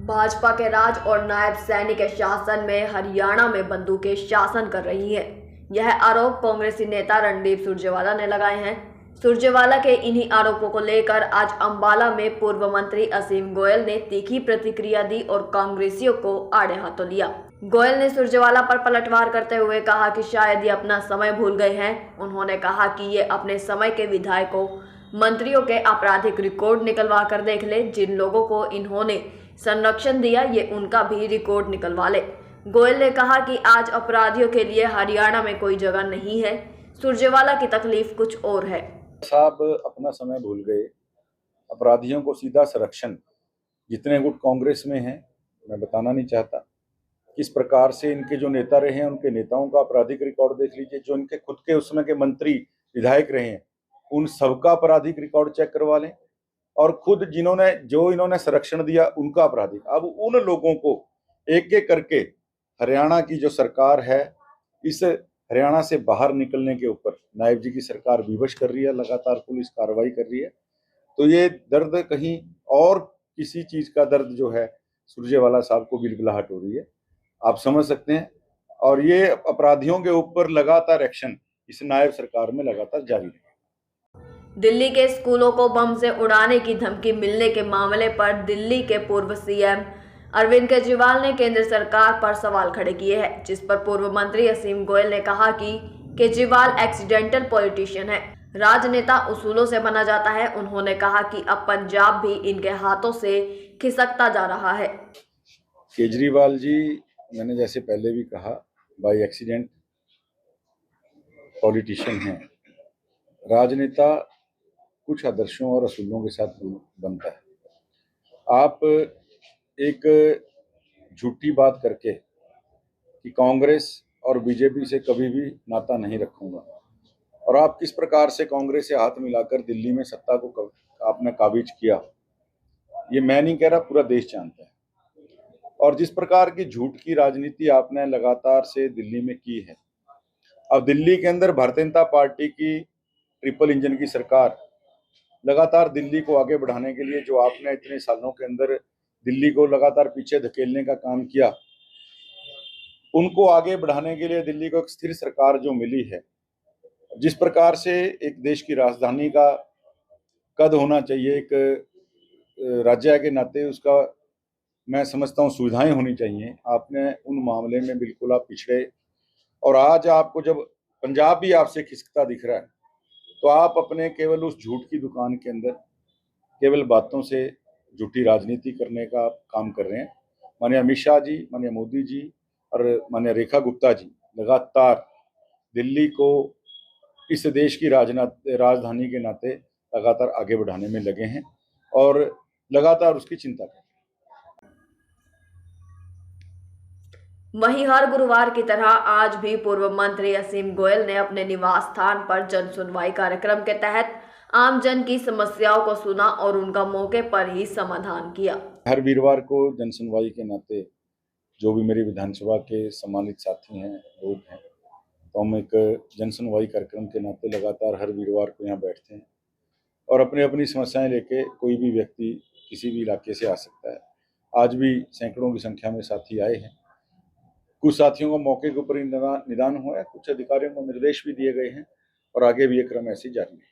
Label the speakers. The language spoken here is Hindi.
Speaker 1: भाजपा के राज और नायब सैनिक के शासन में हरियाणा में बंदूकें शासन कर रही हैं। यह आरोप कांग्रेसी नेता रणदीप सुरजेवाला ने लगाए हैं। सुरजेवाला के इन्हीं आरोपों को लेकर आज अंबाला में पूर्व मंत्री असीम गोयल ने तीखी प्रतिक्रिया दी और कांग्रेसियों को आड़े हाथों लिया। गोयल ने सुरजेवाला पर पलटवार करते हुए कहा कि शायद ये अपना समय भूल गए हैं। उन्होंने कहा कि ये अपने समय के विधायकों, मंत्रियों के आपराधिक रिकॉर्ड निकलवा कर देख ले। जिन लोगों को इन्होंने संरक्षण दिया, ये उनका भी रिकॉर्ड निकलवा ले। गोयल ने कहा कि आज अपराधियों के लिए हरियाणा में कोई जगह नहीं है। सुरजेवाला की तकलीफ कुछ और है।
Speaker 2: साहब अपना समय भूल गए। अपराधियों को सीधा संरक्षण जितने गुट कांग्रेस में हैं, मैं बताना नहीं चाहता किस प्रकार से इनके जो नेता रहे हैं, उनके नेताओं का आपराधिक रिकॉर्ड देख लीजिए। जो इनके खुद के उस समय के मंत्री विधायक रहे हैं, उन सबका आपराधिक रिकॉर्ड चेक करवा लें, और खुद इन्होंने संरक्षण दिया उनका आपराधिक। अब उन लोगों को एक एक करके हरियाणा की जो सरकार है, इस हरियाणा से बाहर निकलने के ऊपर नायब जी की सरकार विवश कर रही है, लगातार पुलिस कार्रवाई कर रही है। तो ये दर्द कहीं और किसी चीज का दर्द जो है, सुरजेवाला साहब को बिलबिलाहट हो रही है, आप समझ सकते हैं। और ये अपराधियों के ऊपर लगातार एक्शन इस नायब सरकार में लगातार जारी है।
Speaker 1: दिल्ली के स्कूलों को बम से उड़ाने की धमकी मिलने के मामले पर दिल्ली के पूर्व सीएम अरविंद केजरीवाल ने केंद्र सरकार पर सवाल खड़े किए हैं, जिस पर पूर्व मंत्री असीम गोयल ने कहा कि केजरीवाल एक्सीडेंटल पॉलिटिशियन है, राजनेता उसूलों से बना जाता है। उन्होंने कहा कि अब पंजाब भी इनके हाथों से खिसकता जा रहा है।
Speaker 2: केजरीवाल जी, मैंने जैसे पहले भी कहा, बाय एक्सीडेंट पॉलिटिशियन हैं। राजनेता कुछ आदर्शों और असूलों के साथ बनता है। आप एक झूठी बात करके कि कांग्रेस और बीजेपी से कभी भी नाता नहीं रखूंगा, और आप किस प्रकार से कांग्रेस से हाथ मिलाकर दिल्ली में सत्ता को आपने काबिज किया, ये मैं नहीं कह रहा, पूरा देश जानता है। और जिस प्रकार की झूठ की राजनीति आपने लगातार से दिल्ली में की है, अब दिल्ली के अंदर भारतीय जनता पार्टी की ट्रिपल इंजन की सरकार लगातार दिल्ली को आगे बढ़ाने के लिए, जो आपने इतने सालों के अंदर दिल्ली को लगातार पीछे धकेलने का काम किया, उनको आगे बढ़ाने के लिए दिल्ली को एक स्थिर सरकार जो मिली है, जिस प्रकार से एक देश की राजधानी का कद होना चाहिए, एक राज्य के नाते उसका मैं समझता हूँ सुविधाएं होनी चाहिए, आपने उन मामले में बिल्कुल आप पिछड़े। और आज आपको जब पंजाब भी आपसे खिसकता दिख रहा है, तो आप अपने केवल उस झूठ की दुकान के अंदर केवल बातों से झूठी राजनीति करने का काम कर रहे हैं। माननीय अमित शाह जी, माननीय मोदी जी और माननीय रेखा गुप्ता जी लगातार दिल्ली को इस देश की राजधानी के नाते लगातार आगे बढ़ाने में लगे हैं और लगातार उसकी चिंता करें।
Speaker 1: वहीं हर गुरुवार की तरह आज भी पूर्व मंत्री असीम गोयल ने अपने निवास स्थान पर जन सुनवाई कार्यक्रम के तहत आम जन की समस्याओं को सुना और उनका मौके पर ही समाधान किया।
Speaker 2: हर वीरवार को जन सुनवाई के नाते जो भी मेरी विधानसभा के सम्मानित साथी हैं, लोग हैं, तो हम एक जन सुनवाई कार्यक्रम के नाते लगातार हर वीरवार को यहाँ बैठते हैं और अपनी अपनी समस्याएं लेके कोई भी व्यक्ति किसी भी इलाके से आ सकता है। आज भी सैकड़ों की संख्या में साथी आए हैं। कुछ साथियों को मौके के ऊपर निदान हुआ है, कुछ अधिकारियों को निर्देश भी दिए गए हैं और आगे भी ये क्रम ऐसे जारी है।